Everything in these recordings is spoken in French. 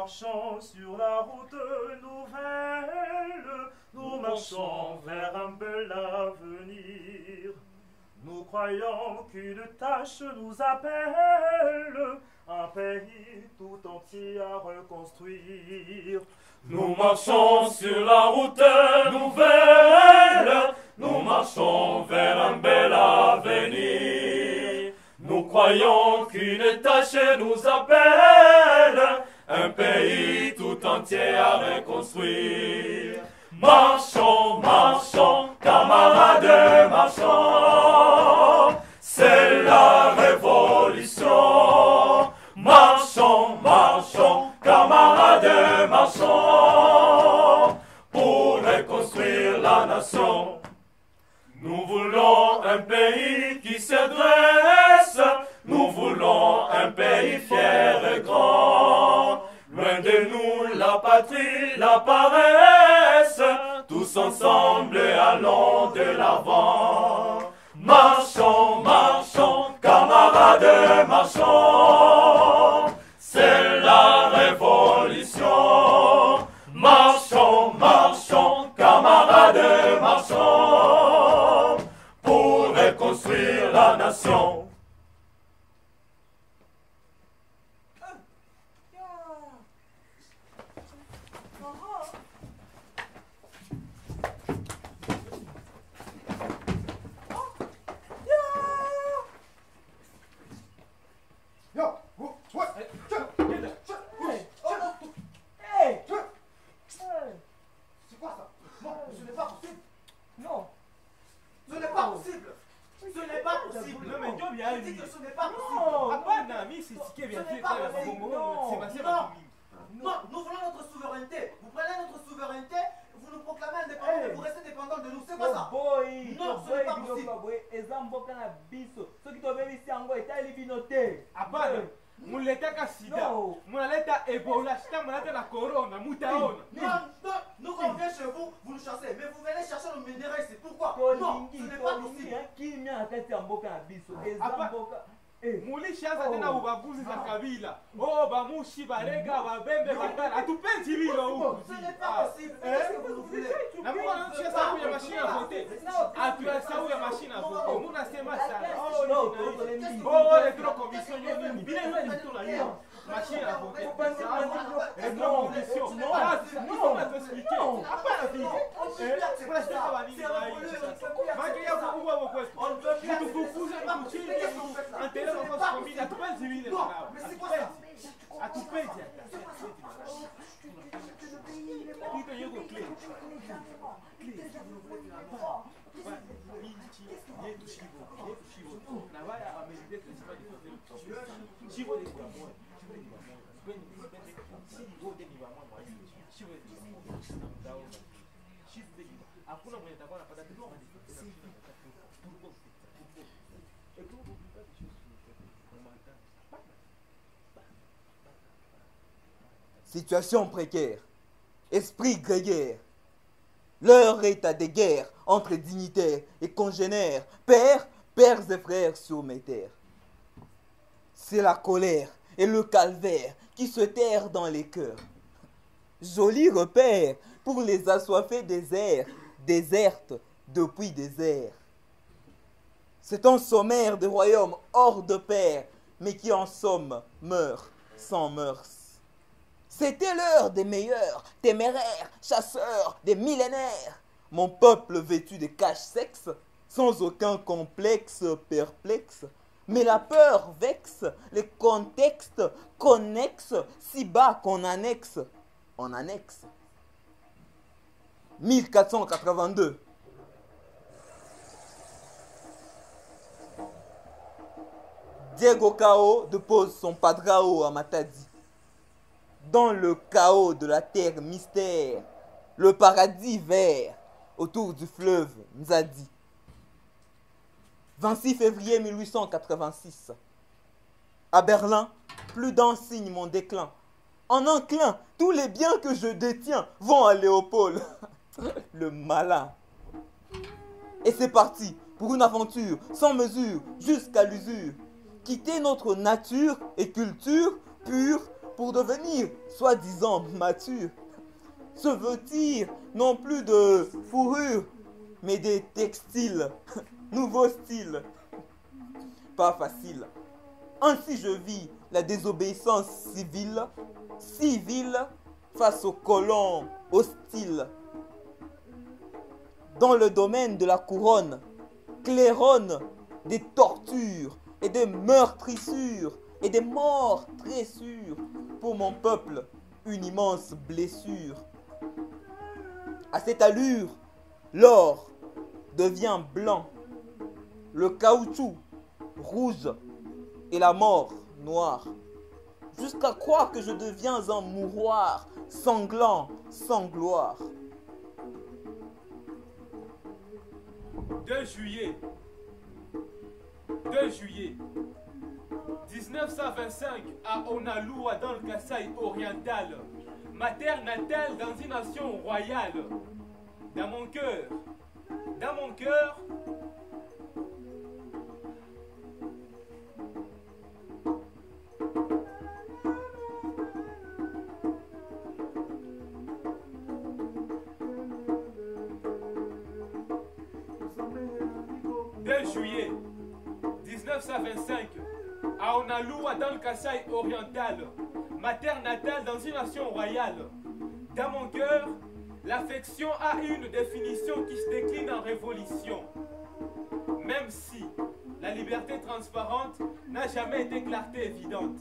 marchons sur la route nouvelle, nous marchons vers un bel avenir. Nous croyons qu'une tâche nous appelle, un pays tout entier à reconstruire. Nous marchons sur la route nouvelle, nous marchons vers un bel avenir. Nous croyons qu'une tâche nous appelle, un pays tout entier à reconstruire. Marchons, marchons, camarades, marchons, c'est la révolution. Marchons, marchons, camarades, marchons, pour reconstruire la nation. Nous voulons un pays qui se dresse, nous voulons un pays fier et grand. Loin de nous la patrie, la paresse, tous ensemble allons de l'avant. Marchons, marchons, camarades, marchons, c'est la révolution. Marchons, marchons, camarades, marchons, pour reconstruire la nation. Non, nous voulons notre souveraineté. Vous prenez notre souveraineté, vous nous proclamez indépendants, mais vous restez dépendants de nous. C'est quoi ça? Non, ce n'est pas possible. Muleta sida, muleta Ebola, muleta la corona, mutaona. Non, nous quand on vient chez vous, vous nous chassez, mais vous venez chercher le minerai, c'est pourquoi? Non, ce n'est pas possible. Muli shanza tena ubaguzi za kabila. Oh, bamushi, barega, babembe, bakara. Atupenzi vile huko. Ce n'est pas possible. Qu'est-ce que vous voulez? Na mungu anachia sababu ya mashine ya vote. Atuya sababu ya mashine ya vote. Muna sema sana. Oh, les trop commission yoni. Bila yoni tout la yoni. Machine à voter. Non, commission. Non, nous on va t'expliquer. Après la vie. Presque pas la vie. Malgré ya kuwa mokwetu. Tukufukuze kuchini. Antena kwa famille atupenzi vile. Mais c'est quoi ça? Atupenzi. Kitu yuko clear. Situation précaire, esprit grégaire. L'heure est à des guerres entre dignitaires et congénères, pères et frères sur mes terres. C'est la colère et le calvaire qui se terrent dans les cœurs. Joli repère pour les assoiffés déserts, désertes depuis des ères. C'est un sommaire de royaumes hors de pair, mais qui en somme meurt sans mœurs. C'était l'heure des meilleurs, téméraires, chasseurs, des millénaires. Mon peuple vêtu de cache-sexe, sans aucun complexe perplexe. Mais la peur vexe, les contextes connexes, si bas qu'on annexe. On annexe. 1482. Diego Cao depose son padrao à Matadi. Dans le chaos de la terre mystère, le paradis vert autour du fleuve Nzadi. 26 février 1886. À Berlin, plus d'un signe mon déclin. En un clin, tous les biens que je détiens vont à Léopold. Le malin. Et c'est parti pour une aventure sans mesure jusqu'à l'usure. Quitter notre nature et culture pure pour devenir soi-disant mature, se vêtir non plus de fourrure, mais des textiles, nouveaux styles. Pas facile. Ainsi je vis la désobéissance civile face aux colons hostiles. Dans le domaine de la couronne, claironne des tortures et des meurtrissures et des morts très sûres. Pour mon peuple, une immense blessure. À cette allure, l'or devient blanc, le caoutchouc rouge et la mort noire. Jusqu'à croire que je deviens un mouroir sanglant sans gloire. 2 juillet 1925 à Onaloua dans le Kasaï oriental, ma terre natale dans une nation royale. Dans mon cœur, 2 juillet 1925 à Onaloua dans le Kasaï oriental, ma terre natale dans une nation royale. Dans mon cœur, l'affection a une définition qui se décline en révolution. Même si la liberté transparente n'a jamais été clarté évidente.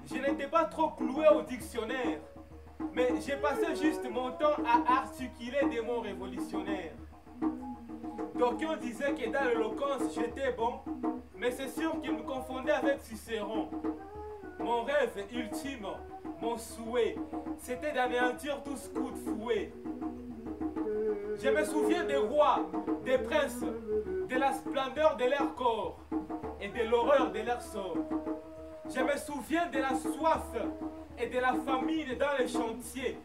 Je n'étais pas trop cloué au dictionnaire, mais j'ai passé juste mon temps à articuler des mots révolutionnaires. D'aucuns disaient que dans l'éloquence j'étais bon, mais c'est sûr qu'ils me confondaient avec Cicéron. Mon rêve ultime, mon souhait, c'était d'anéantir tout ce coup de fouet. Je me souviens des rois, des princes, de la splendeur de leur corps et de l'horreur de leur sort. Je me souviens de la soif et de la famine dans les chantiers,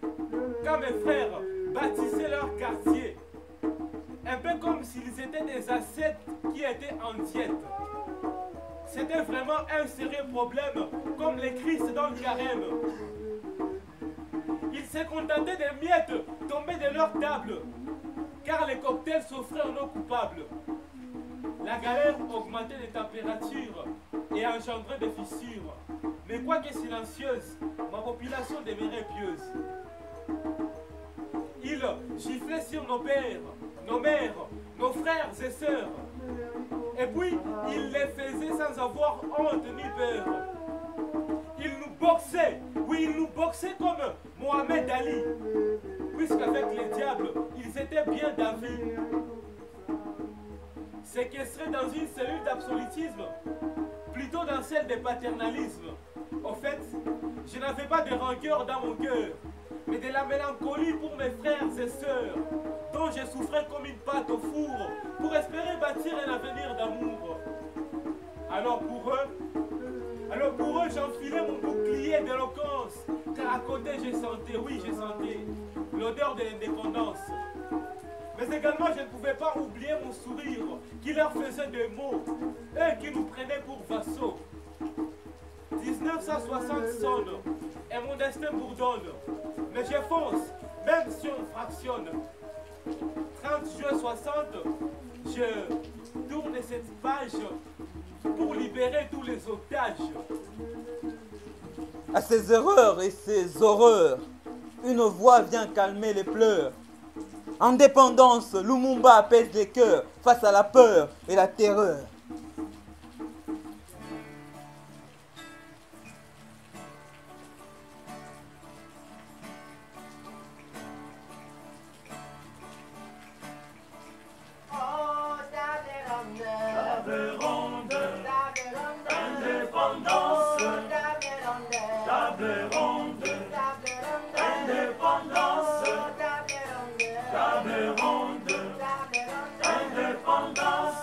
quand mes frères bâtissaient leur quartier. Un peu comme s'ils étaient des ascètes qui étaient en diète. C'était vraiment un sérieux problème, comme les Christ dans le carême. Ils se contentaient des miettes tombées de leur table, car les cocktails s'offraient aux non coupables. La galère augmentait les températures et engendrait des fissures. Mais quoique silencieuse, ma population demeurait pieuse. Ils giflaient sur nos pères, nos mères, nos frères et sœurs. Et puis, ils les faisaient sans avoir honte ni peur. Ils nous boxaient, oui, ils nous boxaient comme Mohamed Ali. Puisqu'avec les diables, ils étaient bien d'avis. Séquestrés dans une cellule d'absolutisme, plutôt dans celle de paternalisme. Au fait, je n'avais pas de rancœur dans mon cœur, mais de la mélancolie pour mes frères et sœurs, dont je souffrais comme une pâte au four, pour espérer bâtir un avenir d'amour. Alors pour eux, j'enfilais mon bouclier d'éloquence, car à côté j'ai senti, oui j'ai senti, l'odeur de l'indépendance. Mais également je ne pouvais pas oublier mon sourire, qui leur faisait des mots, eux qui nous prenaient pour vassaux. 1960 sonne, et mon destin bourdonne, mais je fonce, même si on fractionne. 30 juin 60, je tourne cette page pour libérer tous les otages. À ces erreurs et ces horreurs, une voix vient calmer les pleurs. Indépendance, Lumumba apaise les cœurs face à la peur et la terreur. Indépendance,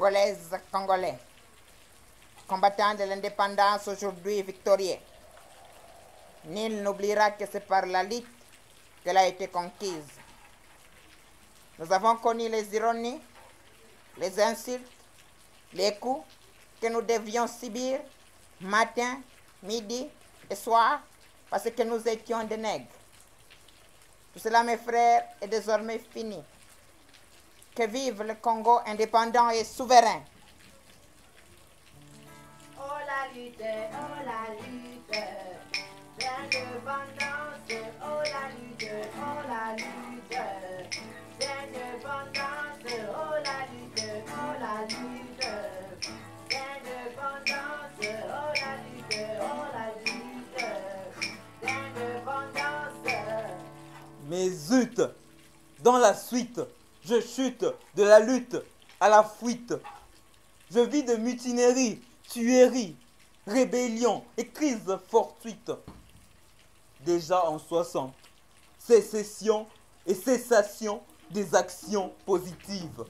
Congolaises, Congolais, combattants de l'indépendance aujourd'hui victorieux. Nul n'oubliera que c'est par la lutte qu'elle a été conquise. Nous avons connu les ironies, les insultes, les coups que nous devions subir matin, midi et soir parce que nous étions des nègres. Tout cela, mes frères, est désormais fini. Que vive le Congo indépendant et souverain. Oh la lutte, l'indépendance, oh la lutte, l'indépendance, oh la lutte, l'indépendance, oh la lutte, l'indépendance. Mais zut, dans la suite, je chute de la lutte à la fuite. Je vis de mutinerie, tuerie, rébellion et crise fortuite. Déjà en 60, sécession et cessation des actions positives.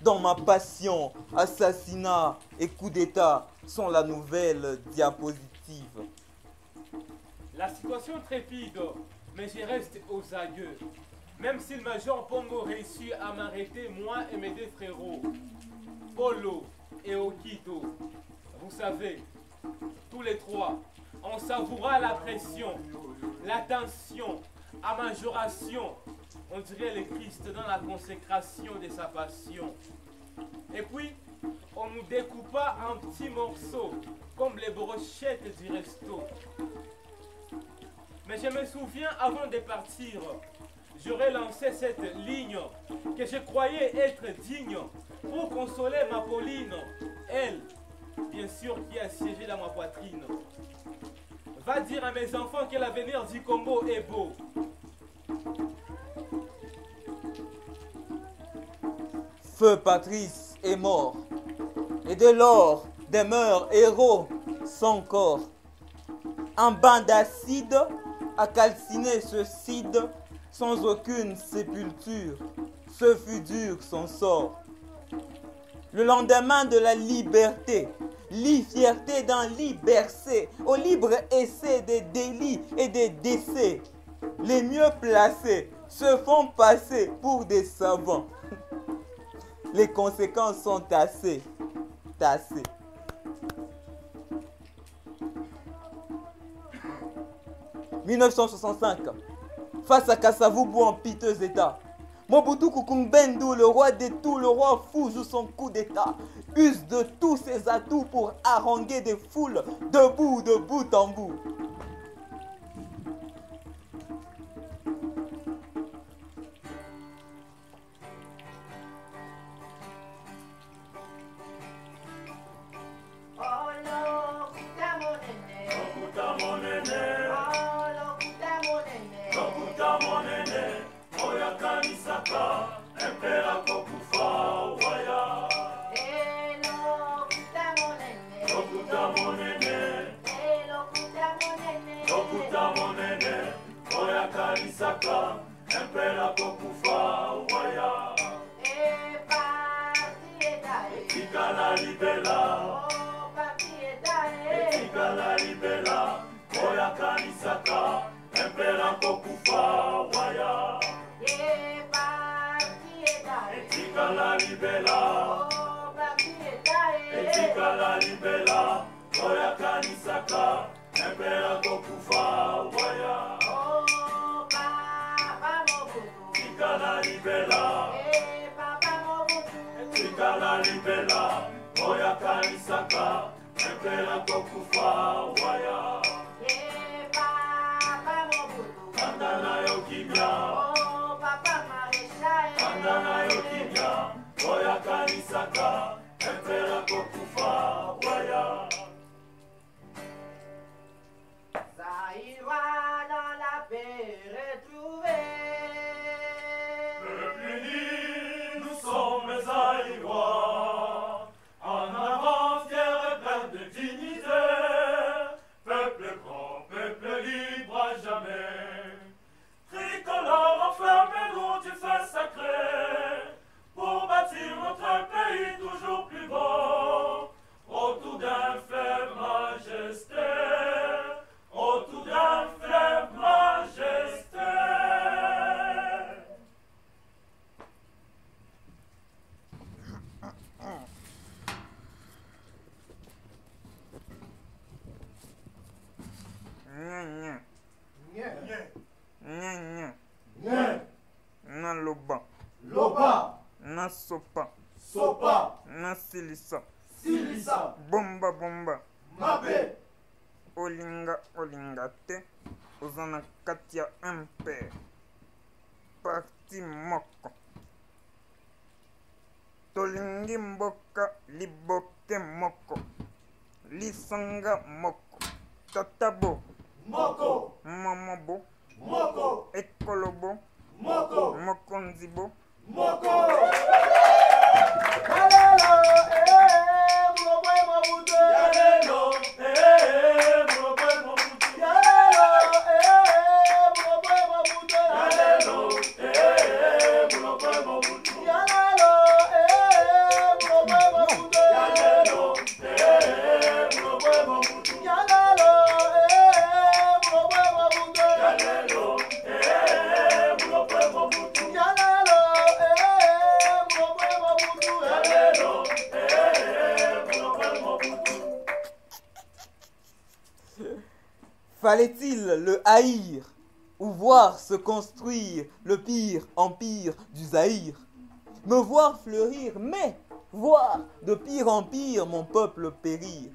Dans ma passion, assassinat et coup d'État sont la nouvelle diapositive. La situation trépide, mais je reste aux agueux. Même si le major Pongo réussit à m'arrêter, moi et mes deux frérots, Polo et Okito, vous savez, tous les trois, on savoura la pression, la tension, à majoration. On dirait le Christ dans la consécration de sa passion. Et puis, on nous découpa en petits morceaux, comme les brochettes du resto. Mais je me souviens, avant de partir, j'aurais lancé cette ligne que je croyais être digne pour consoler ma Pauline, elle, bien sûr, qui a siégé dans ma poitrine. Va dire à mes enfants que l'avenir du Congo est beau. Feu Patrice est mort, et de l'or demeure héros sans corps. Un bain d'acide a calciné ce cide sans aucune sépulture. Ce fut dur son sort. Le lendemain de la liberté, fierté d'un lit bercé, au libre essai des délits et des décès, les mieux placés se font passer pour des savants. Les conséquences sont tassées. 1965, face à Kasavubu en piteux état, Mobutu Kukumbendu, le roi des tout, le roi fou, joue son coup d'état, use de tous ses atouts pour haranguer des foules debout de bout en bout. Peuple Nasopa. Sopa. Nasilisa. Silisa. Bomba bomba. Mabe. Olinga olingate. Ozana katia imper. Parti moko. Tolingi mboka liboke moko. Lisanga moko. Tatabo. Moko. Mamabo. Moko. Ekolobo. Moko. Mokonzibo. Moko. Fallait-il le haïr ou voir se construire le pire empire du Zaïre? Me voir fleurir, mais voir de pire en pire mon peuple périr.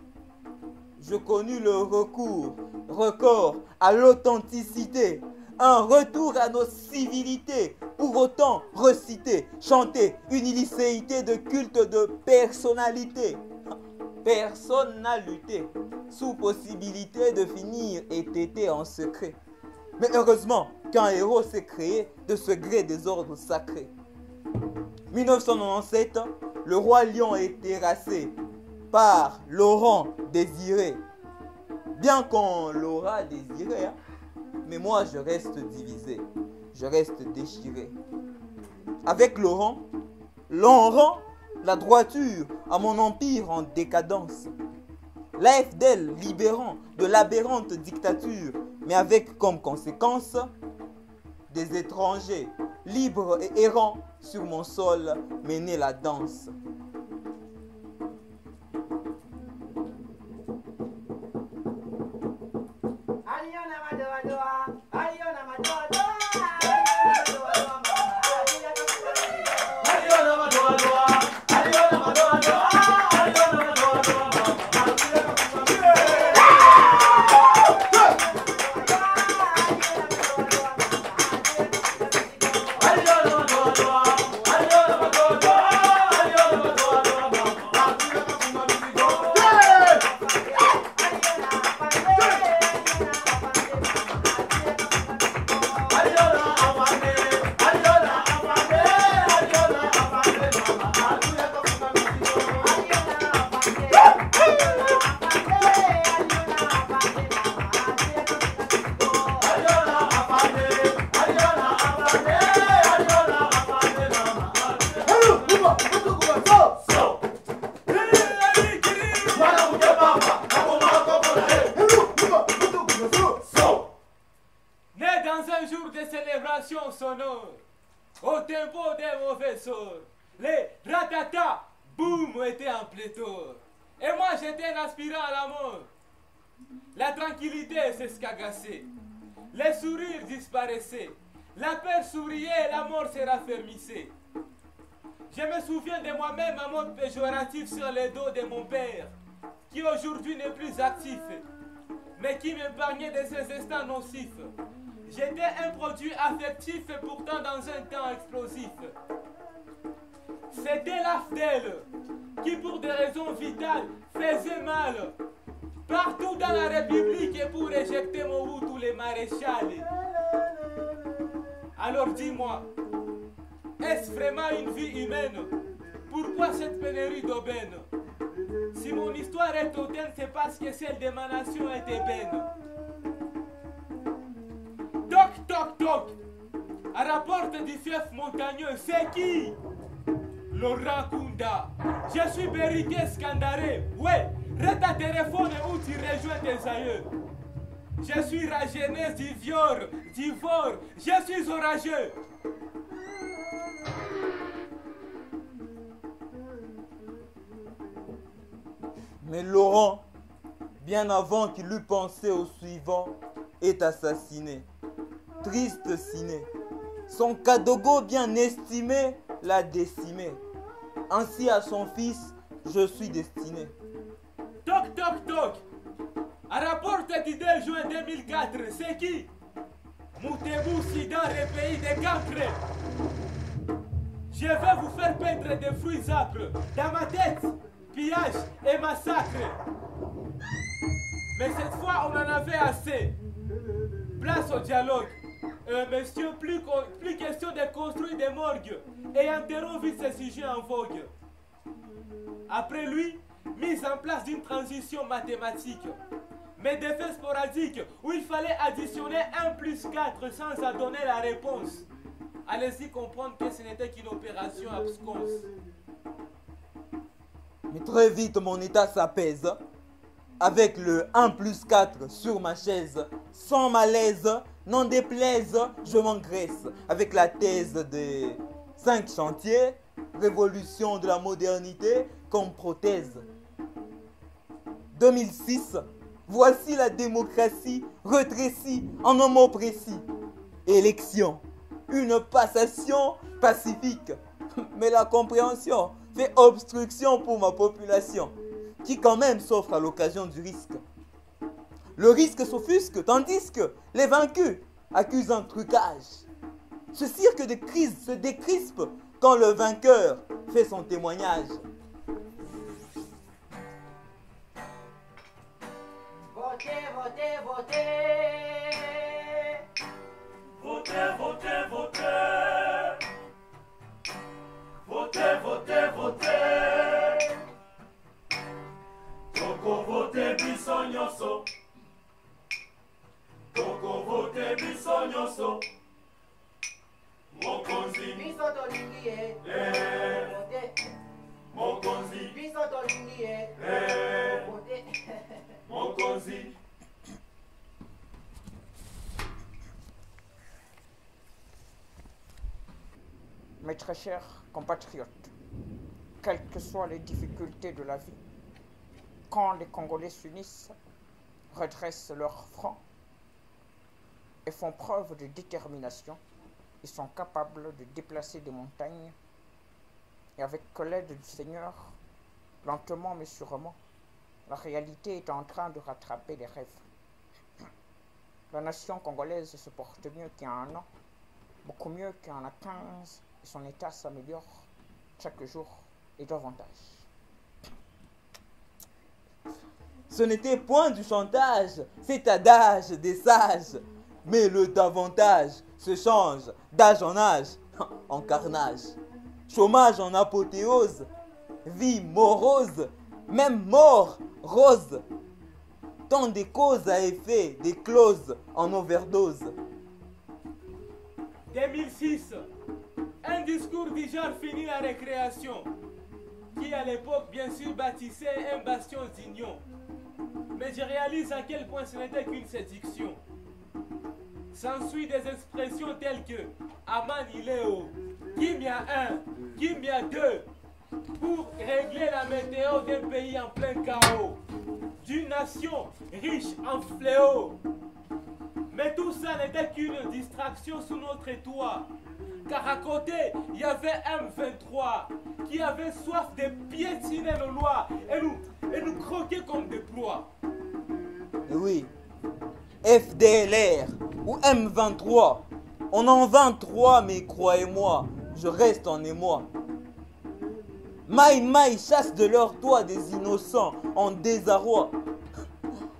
Je connus le record à l'authenticité, un retour à nos civilités, pour autant reciter, chanter une illicéité de culte de personnalité. Personne n'a lutté, sous possibilité de finir et téter en secret. Mais heureusement qu'un héros s'est créé de ce gré des ordres sacrés. 1997, le roi lion est terrassé par Laurent Désiré. Bien qu'on l'aura désiré, hein, mais moi je reste divisé, je reste déchiré. Avec Laurent, l'on rend la droiture à mon empire en décadence. L'AFDL libérant de l'aberrante dictature, mais avec comme conséquence des étrangers libres et errants sur mon sol mener la danse. Sonore, au tempo des mauvais sorts, les ratata, boum, étaient en pléthore. Et moi j'étais un aspirant à la mort. La tranquillité s'escagassait, les sourires disparaissaient, la peur souriait et la mort se raffermissait. Je me souviens de moi-même en mode péjoratif sur le dos de mon père, qui aujourd'hui n'est plus actif, mais qui m'épargnait de ces instants nocifs. J'étais un produit affectif et pourtant dans un temps explosif. C'était l'AFDL qui, pour des raisons vitales, faisait mal partout dans la République et pour éjecter Mobutu les maréchals. Alors dis-moi, est-ce vraiment une vie humaine? Pourquoi cette pénurie d'aubaine? Si mon histoire est hautaine, c'est parce que celle de ma nation est ébène. Toc, toc, toc. À la porte du fief montagneux, c'est qui? Laurent Kunda. Je suis Bériquet Scandaré. Ouais, reste à téléphone où tu rejoins tes aïeux. Je suis la jeunesse d'Ivoire. Je suis orageux. Mais Laurent, bien avant qu'il eût pensé au suivant, est assassiné. Triste ciné. Son cadogo bien estimé l'a décimé. Ainsi à son fils, je suis destiné. Toc, toc, toc. À rapport du 2 juin 2004, c'est qui? Moutebou Sida, le pays des cancres. Je vais vous faire peindre des fruits âpres dans ma tête, pillage et massacre. Mais cette fois, on en avait assez. Place au dialogue. Monsieur, plus question de construire des morgues et interrompre vite ces sujets en vogue. Après lui, mise en place d'une transition mathématique, mais d'effets sporadiques où il fallait additionner 1 plus 4 sans en donner la réponse. Allez-y comprendre que ce n'était qu'une opération absconse. Mais très vite, mon état s'apaise. Avec le 1 plus 4 sur ma chaise, sans malaise, n'en déplaise, je m'engraisse. Avec la thèse des 5 chantiers, révolution de la modernité comme prothèse. 2006, voici la démocratie rétrécie en un mot précis. Élection, une passation pacifique. Mais la compréhension fait obstruction pour ma population, qui quand même s'offre à l'occasion du risque. Le risque s'offusque, tandis que les vaincus accusent un trucage. Ce cirque de crise se décrispe quand le vainqueur fait son témoignage. Votez, votez, votez. Votez, votez, votez. Votez, votez, votez. Toko vote biso nyonso. Toko vote biso nyonso. Mokonzi. Biso tolingi ye. Votez. Mokonzi. Biso tolingi ye. Votez. Mokonzi. Mes très chers compatriotes, quelles que soient les difficultés de la vie, quand les Congolais s'unissent, redressent leurs fronts et font preuve de détermination, ils sont capables de déplacer des montagnes et avec l'aide du Seigneur, lentement mais sûrement, la réalité est en train de rattraper les rêves. La nation congolaise se porte mieux qu'il y a un an, beaucoup mieux qu'il y en a 15, et son état s'améliore chaque jour et davantage. Ce n'était point du chantage, c'est adage des sages. Mais le davantage se change d'âge en âge, en carnage. Chômage en apothéose, vie morose, même mort rose. Tant des causes à effet, des clauses en overdose. 2006, un discours du genre finit la récréation, qui à l'époque bien sûr bâtissait un bastion d'union. Mais je réalise à quel point ce n'était qu'une séduction. S'ensuit des expressions telles que Aman Ileo, Kimia 1, Kimia 2, pour régler la météo d'un pays en plein chaos, d'une nation riche en fléaux. Mais tout ça n'était qu'une distraction sous notre toit, car à côté, il y avait M23 qui avait soif de piétiner nos lois et nous croquer comme des proies. Oui, FDLR ou M23, on en 23, mais croyez-moi, je reste en émoi. Maï chasse de leur toit des innocents en désarroi.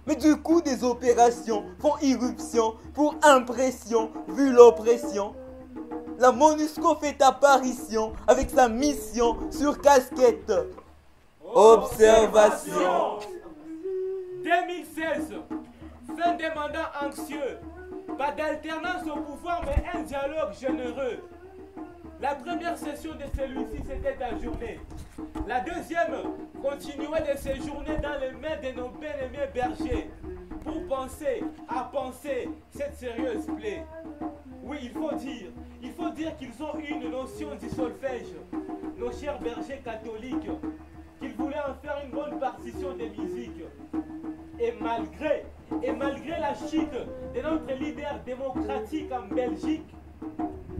Mais du coup, des opérations font irruption pour impression, vu l'oppression. La MONUSCO fait apparition avec sa mission sur casquette. Observation. 2016, fin des mandats anxieux. Pas d'alternance au pouvoir, mais un dialogue généreux. La première session de celui-ci, c'était ajournée. La deuxième continuait de séjourner dans les mains de nos bien-aimés bergers pour penser à penser cette sérieuse plaie. Oui, il faut dire qu'ils ont une notion du solfège, nos chers bergers catholiques, qu'ils voulaient en faire une bonne partition de musique. Et malgré la chute de notre leader démocratique en Belgique,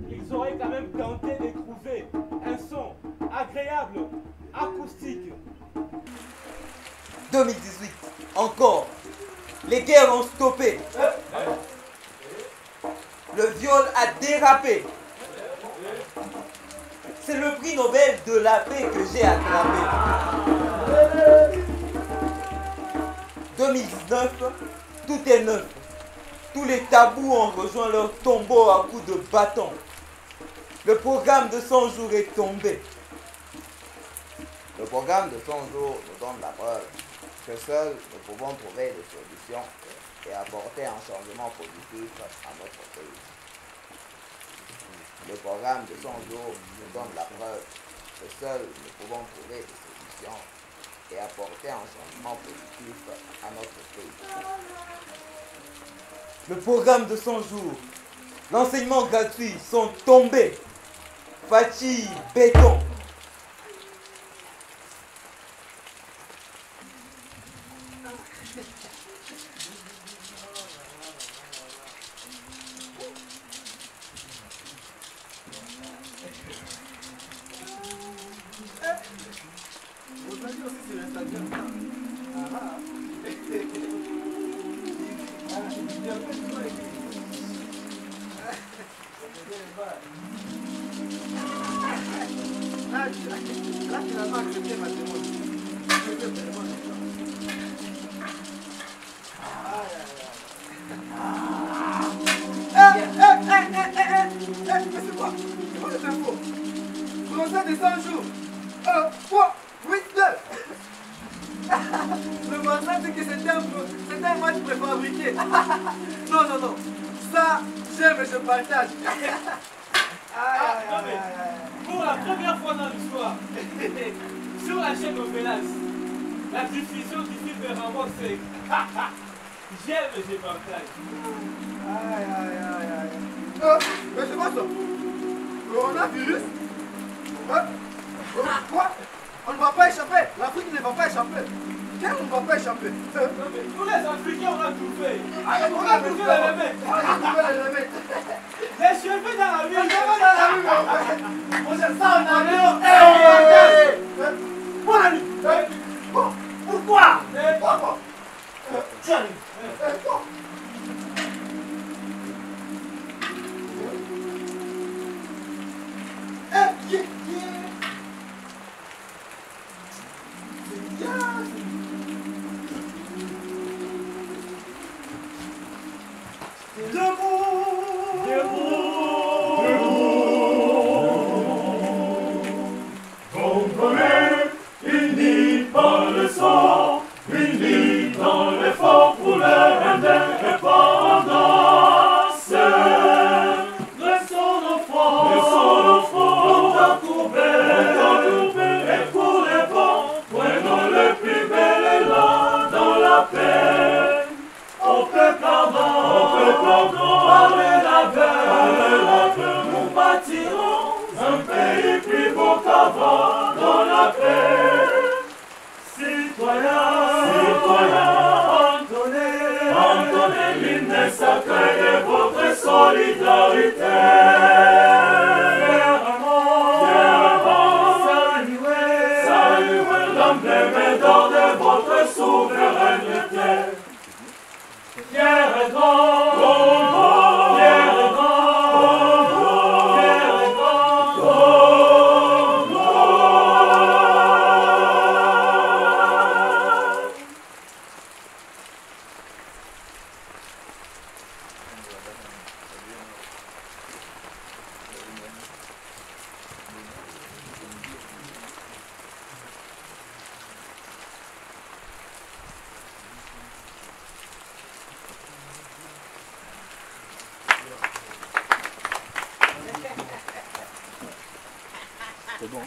ils auraient quand même tenté de trouver un son à agréable, acoustique. 2018, encore. Les guerres ont stoppé. Le viol a dérapé. C'est le prix Nobel de la paix que j'ai attrapé. 2019, tout est neuf. Tous les tabous ont rejoint leur tombeau à coups de bâton. Le programme de 100 jours est tombé. Le programme de 100 jours nous donne la preuve que seuls nous pouvons trouver des solutions et apporter un changement positif à notre pays. Le programme de 100 jours nous donne la preuve que seuls nous pouvons trouver des solutions et apporter un changement positif à notre pays. Le programme de 100 jours, l'enseignement gratuit sont tombés. Fachi, béton. Des 100 jours. 1, 3, 8, 2. Le matin, c'est que c'était un match préfabriqué. Non, non, non. Ça, j'aime et je partage. Pour la première fois dans l'histoire, sur la chaîne Opélas, la diffusion du film Rambo, c'est j'aime et je partage. Mais c'est quoi ça? Coronavirus? Quoi? On ne va pas échapper. L'Afrique ne va pas échapper. Quel on ne va pas échapper? Nous les Africains, on a tout fait. On a trouvé l'élément. Les cheveux dans la ville. On se sent en allure. Mon ami. Pourquoi? Tiens. C'est bon.